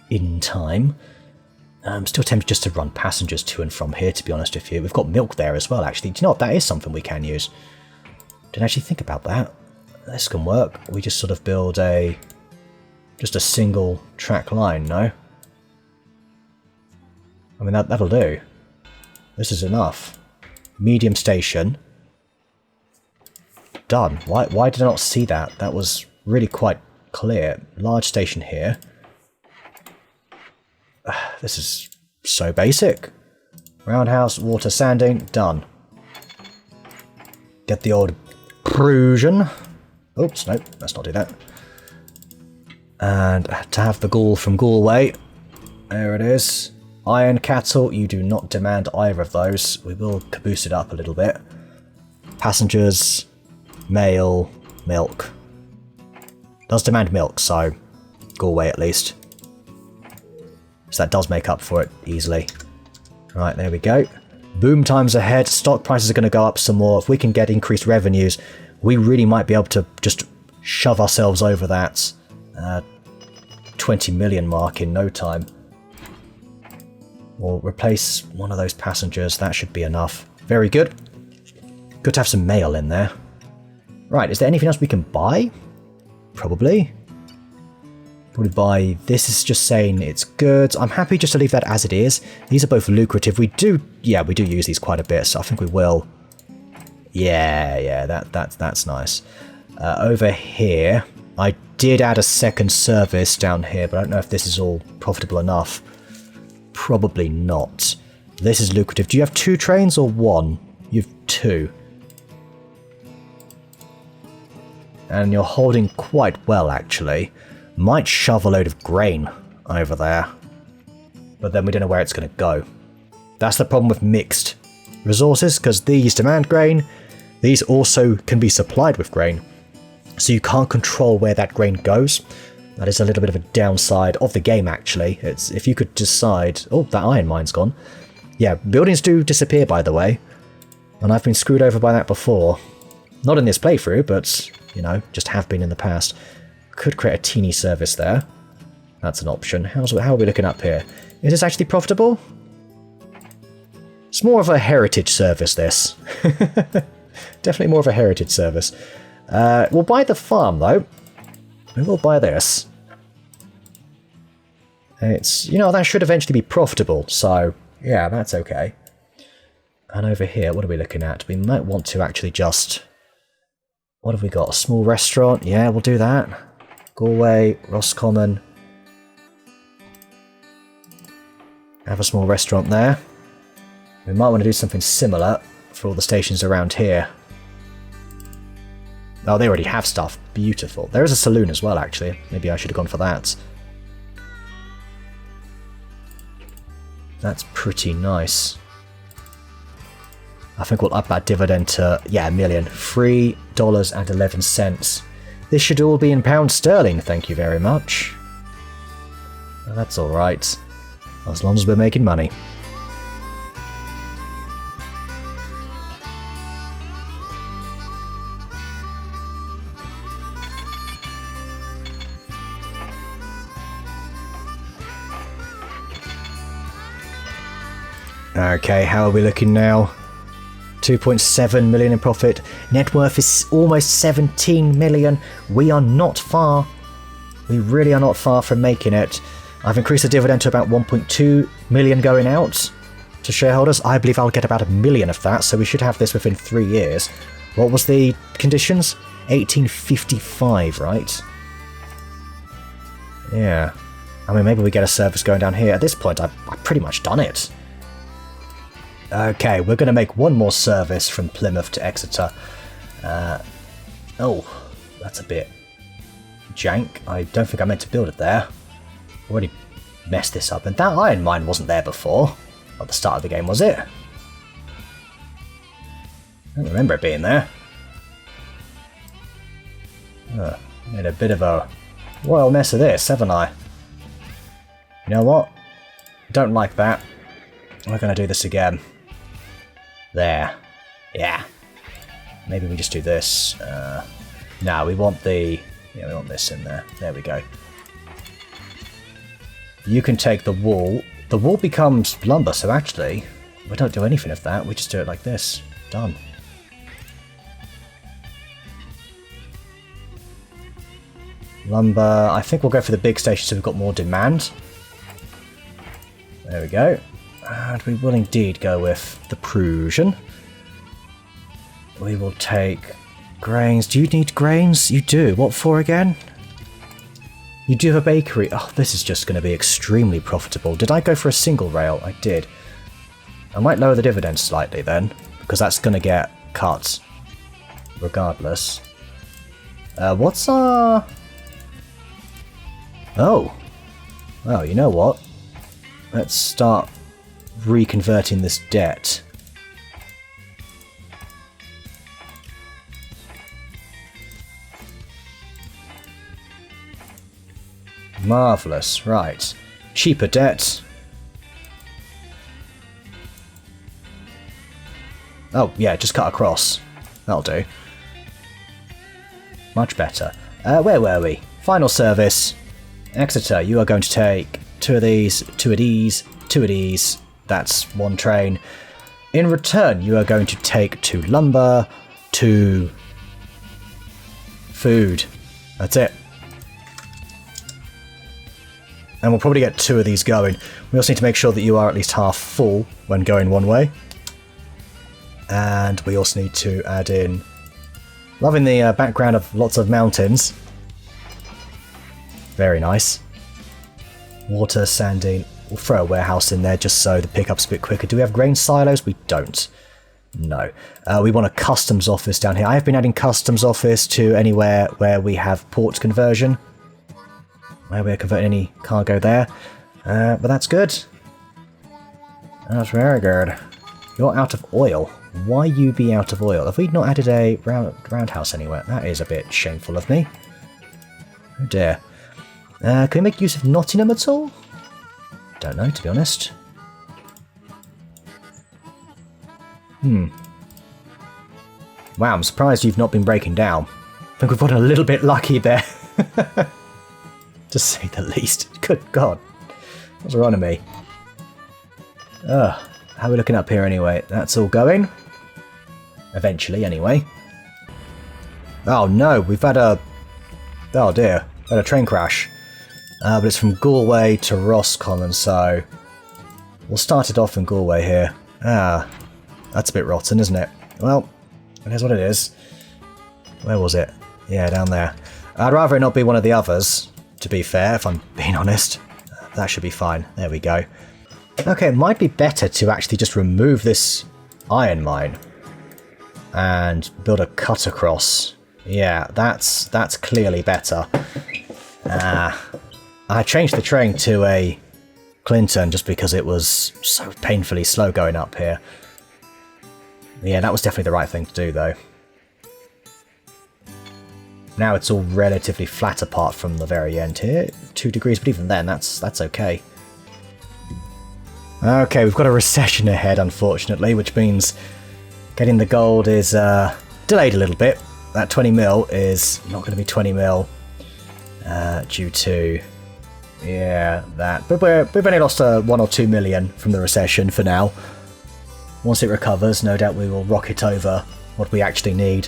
in time. I'm still tempted just to run passengers to and from here, to be honest with you. We've got milk there as well, actually. Do you know what? That is something we can use. Didn't actually think about that. This can work. We just sort of build just a single track line, no? I mean, that'll do. This is enough. Medium station. Done. Why did I not see that? That was really quite clear. Large station here. This is so basic. Roundhouse, water, sanding, done. Get the old Prussian. Oops, no, let's not do that. And to have the ghoul from Galway. There it is. Iron cattle, you do not demand either of those. We will caboose it up a little bit. Passengers, mail, milk. Does demand milk, so Galway at least. So that does make up for it easily. Right, there we go. Boom times ahead. Stock prices are going to go up some more. If we can get increased revenues, we really might be able to just shove ourselves over that 20 million mark in no time. Or replace one of those passengers. That should be enough. Very good. Good to have some mail in there. Right, is there anything else we can buy? Probably. Probably buy... This is just saying it's goods. I'm happy just to leave that as it is. These are both lucrative. We do use these quite a bit, so I think we will. Yeah, that's nice. Over here, I did add a second service down here, but I don't know if this is all profitable enough. Probably not. This is lucrative. Do you have 2 trains or 1? You have 2. And you're holding quite well, actually. Might shove a load of grain over there. But then we don't know where it's going to go. That's the problem with mixed resources, because these demand grain. These also can be supplied with grain. So you can't control where that grain goes. That is a little bit of a downside of the game, actually. It's if you could decide... Oh, that iron mine's gone. Yeah, buildings do disappear, by the way. And I've been screwed over by that before. Not in this playthrough, but, you know, just have been in the past. Could create a teeny service there. That's an option. How are we looking up here? Is this actually profitable? It's more of a heritage service, this. Definitely more of a heritage service. We'll buy the farm, though. We will buy this. It's, you know, that should eventually be profitable, so Yeah, that's okay. And over here, what are we looking at? We might want to actually just... What have we got? A small restaurant? Yeah, we'll do that. Galway, Roscommon. Have a small restaurant there. We might want to do something similar for all the stations around here. Oh, they already have stuff. Beautiful. There is a saloon as well, actually. Maybe I should have gone for that. That's pretty nice. I think we'll up that dividend to, yeah, $1 million. $3.11. This should all be in pounds sterling, thank you very much. Well, that's alright. As long as we're making money. Okay, how are we looking now? 2.7 million in profit. Net worth is almost 17 million. We are not far. We really are not far from making it. I've increased the dividend to about 1.2 million going out to shareholders. I believe I'll get about $1 million of that, so we should have this within 3 years. What was the conditions? 1855, right? Yeah. I mean, maybe we get a service going down here. At this point, I've pretty much done it. Okay, we're going to make one more service from Plymouth to Exeter. Oh, that's a bit jank. I don't think I meant to build it there. Already messed this up. And that iron mine wasn't there before. At the start of the game, was it? I don't remember it being there. Made a bit of a royal mess of this, haven't I? You know what? Don't like that. We're going to do this again. There. Yeah. Maybe we just do this. No, we want the... Yeah, we want this in there. There we go. You can take the wool. The wool becomes lumber, so actually, we don't do anything of that. We just do it like this. Done. Lumber. I think we'll go for the big station so we've got more demand. There we go. And we will indeed go with the Prussian. We will take grains. Do you need grains? You do. What for again? You do have a bakery. Oh, this is just going to be extremely profitable. Did I go for a single rail? I did. I might lower the dividend slightly then, because that's going to get cut regardless. What's our... Oh. Well, you know what? Let's start reconverting this debt. Marvellous, right. Cheaper debt. Oh, yeah, just cut across. That'll do. Much better. Where were we? Final service. Exeter, you are going to take 2 of these, 2 of these, 2 of these. That's 1 train. In return, you are going to take 2 lumber, 2 food. That's it. And we'll probably get 2 of these going. We also need to make sure that you are at least half full when going one way. And we also need to add in... Loving the background of lots of mountains. Very nice. Water, sanding. We'll throw a warehouse in there just so the pickup's a bit quicker. Do we have grain silos? We don't. No. We want a customs office down here. I have been adding customs office to anywhere where we have port conversion. Where we're converting any cargo there. But that's good. That's very good. You're out of oil. Why you be out of oil? Have we not added a roundhouse anywhere? That is a bit shameful of me. Oh dear. Can we make use of Nottingham at all? Don't know, to be honest. Wow, I'm surprised you've not been breaking down. I think we've gotten a little bit lucky there. To say the least. Good God. What's wrong with me? How are we looking up here anyway? That's all going. Eventually, anyway. Oh no, we've had a... Oh dear. Had a train crash. But it's from Galway to Roscommon, so... We'll start it off in Galway here. Ah, that's a bit rotten, isn't it? Well, it is what it is. Where was it? Yeah, down there. I'd rather it not be one of the others, to be fair, if I'm being honest. That should be fine. There we go. Okay, it might be better to actually just remove this iron mine and build a cut across. Yeah, that's clearly better. I changed the train to a Clinton just because it was so painfully slow going up here. Yeah, that was definitely the right thing to do, though. Now it's all relatively flat apart from the very end here. 2 degrees, but even then, that's okay. Okay, we've got a recession ahead, unfortunately, which means getting the gold is delayed a little bit. That 20 mil is not going to be 20 mil due to... yeah, that. But we've only lost 1 or 2 million from the recession for now. Once it recovers, no doubt we will rocket over what we actually need.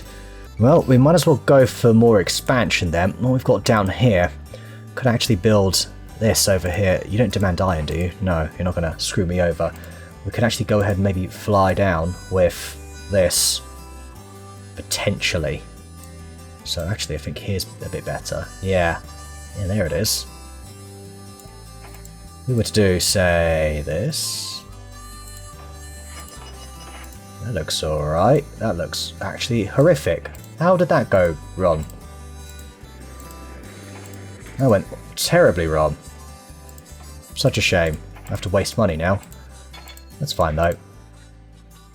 Well, we might as well go for more expansion then. What we've got down here, could actually build this over here. You don't demand iron, do you? No, you're not going to screw me over. We could actually go ahead and maybe fly down with this, potentially. So actually I think here's a bit better. Yeah, there it is. We were to do, say, this. That looks alright. That looks actually horrific. How did that go wrong? That went terribly wrong. Such a shame. I have to waste money now. That's fine though.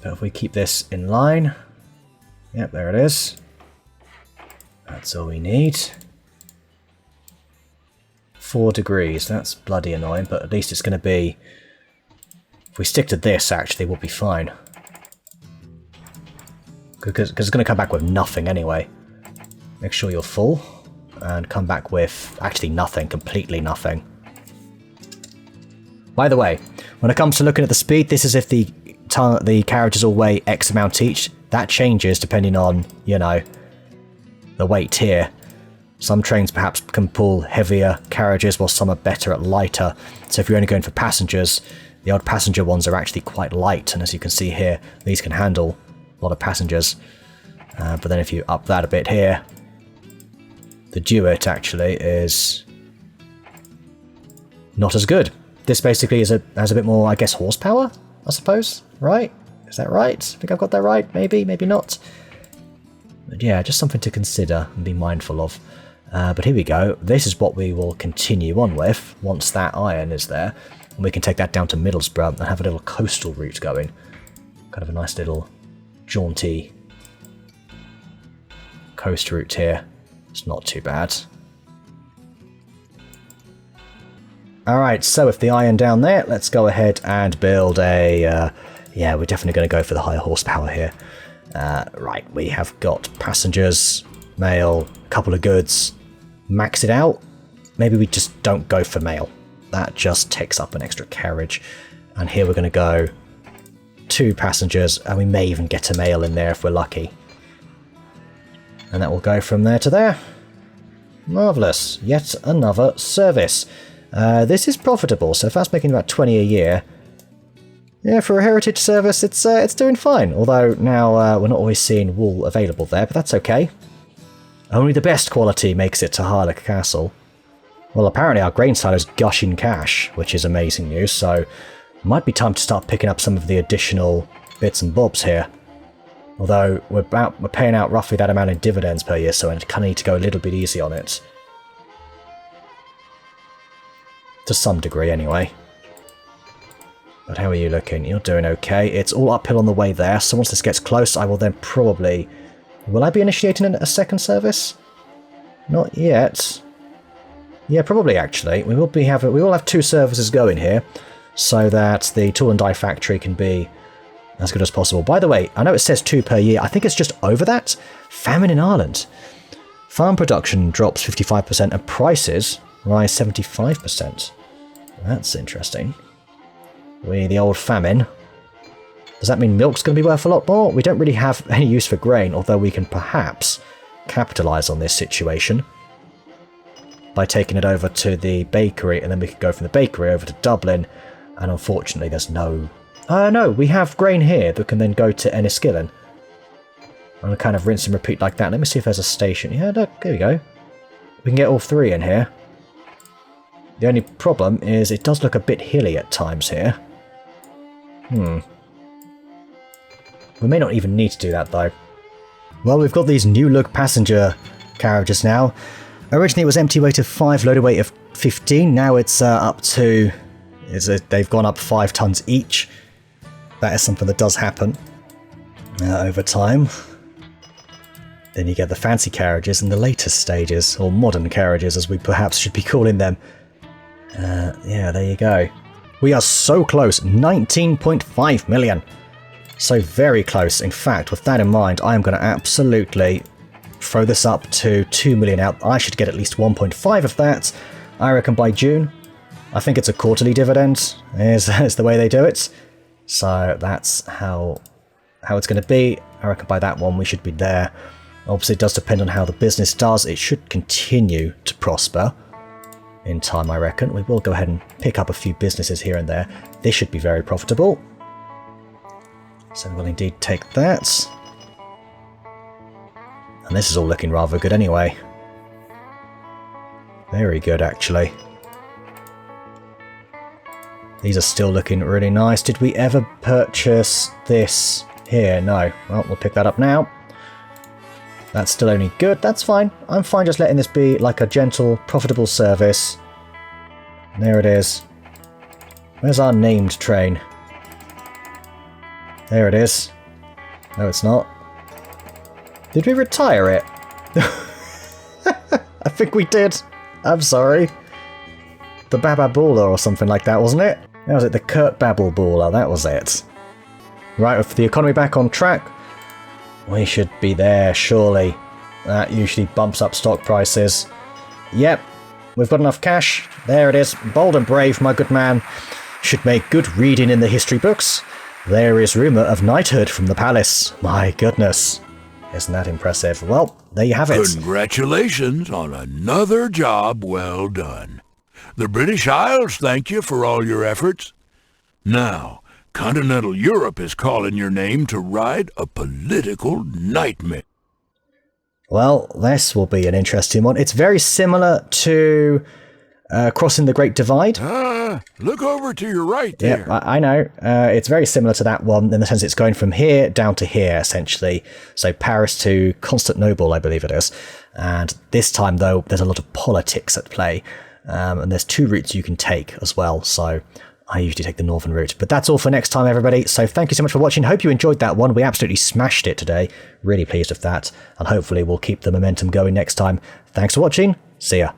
But if we keep this in line... yep, there it is. That's all we need. 4 degrees. That's bloody annoying, but at least it's going to be... if we stick to this, actually, we'll be fine. Because it's going to come back with nothing anyway. Make sure you're full. And come back with actually nothing. Completely nothing. By the way, when it comes to looking at the speed, this is if the carriages all weigh X amount each. That changes depending on, you know, the weight here. Some trains perhaps can pull heavier carriages while some are better at lighter. So if you're only going for passengers, the old passenger ones are actually quite light. And as you can see here, these can handle a lot of passengers. But then if you up that a bit here, the Duet actually is not as good. This basically has a bit more, I guess, horsepower, I suppose, right? Is that right? I think I've got that right, maybe, maybe not. But yeah, just something to consider and be mindful of. But here we go. This is what we will continue on with once that iron is there. And we can take that down to Middlesbrough and have a little coastal route going. Kind of a nice little jaunty coast route here. It's not too bad. Alright, so with the iron down there, let's go ahead and build a... yeah, we're definitely going to go for the higher horsepower here. Right, we have got passengers, mail, a couple of goods. Max it out. Maybe we just don't go for mail. That just takes up an extra carriage. And here we're going to go 2 passengers, and we may even get a mail in there if we're lucky. And that will go from there to there. Marvellous. Yet another service. This is profitable, so if that's making about 20 a year, yeah, for a heritage service, it's doing fine. Although now we're not always seeing wool available there, but that's okay. Only the best quality makes it to Harlech Castle. Well, apparently our grain silo's gushing cash, which is amazing news, so it might be time to start picking up some of the additional bits and bobs here. Although we're paying out roughly that amount in dividends per year, so I kind of need to go a little bit easy on it. To some degree, anyway. But how are you looking? You're doing okay. It's all uphill on the way there, so once this gets close, I will then probably... will I be initiating a second service? Not yet. Yeah, probably, actually. We will have 2 services going here, so that the tool and die factory can be as good as possible. By the way, I know it says 2 per year. I think it's just over that. Famine in Ireland. Farm production drops 55% and prices rise 75%. That's interesting. The old famine. Does that mean milk's going to be worth a lot more? We don't really have any use for grain, although we can perhaps capitalise on this situation by taking it over to the bakery, and then we could go from the bakery over to Dublin And unfortunately, there's no... no, we have grain here that can then go to Enniskillen. I'm going to kind of rinse and repeat like that. Let me see if there's a station. Yeah, look, there we go. We can get all 3 in here. The only problem is it does look a bit hilly at times here. We may not even need to do that, though. Well, we've got these new-look passenger carriages now. Originally, it was empty weight of 5, loaded weight of 15. Now it's up to... they've gone up 5 tons each. That is something that does happen over time. Then you get the fancy carriages in the later stages, or modern carriages, as we perhaps should be calling them. Yeah, there you go. We are so close, 19.5 million. So very close. In fact, with that in mind, I am going to absolutely throw this up to 2 million out. I should get at least 1.5 of that, I reckon, by June. I think it's a quarterly dividend, is the way they do it. So that's how it's going to be. I reckon by that one we should be there. Obviously, it does depend on how the business does. It should continue to prosper in time, I reckon. We will go ahead and pick up a few businesses here and there. This should be very profitable. So we'll indeed take that. And this is all looking rather good anyway. Very good, actually. These are still looking really nice. Did we ever purchase this here? No. Well, we'll pick that up now. That's still only good. That's fine. I'm fine just letting this be like a gentle, profitable service. And there it is. Where's our named train? There it is. No, it's not. Did we retire it? I think we did. I'm sorry. The Bababula or something like that, wasn't it? That was it, the Kurt Babelbula, that was it. Right, with the economy back on track, we should be there, surely. That usually bumps up stock prices. Yep, we've got enough cash. There it is. Bold and brave, my good man. Should make good reading in the history books. There is rumour of knighthood from the palace. My goodness. Isn't that impressive? Well, there you have it. Congratulations on another job well done. The British Isles thank you for all your efforts. Now, continental Europe is calling your name to ride a political nightmare. Well, this will be an interesting one. It's very similar to crossing the Great Divide. Look over to your right there. Yeah, I know. It's very similar to that one in the sense it's going from here down to here, essentially. So Paris to Constantinople, I believe it is. And this time, though, there's a lot of politics at play. And there's 2 routes you can take as well. So I usually take the northern route. But that's all for next time, everybody. So thank you so much for watching. Hope you enjoyed that one. We absolutely smashed it today. Really pleased with that. And hopefully we'll keep the momentum going next time. Thanks for watching. See ya.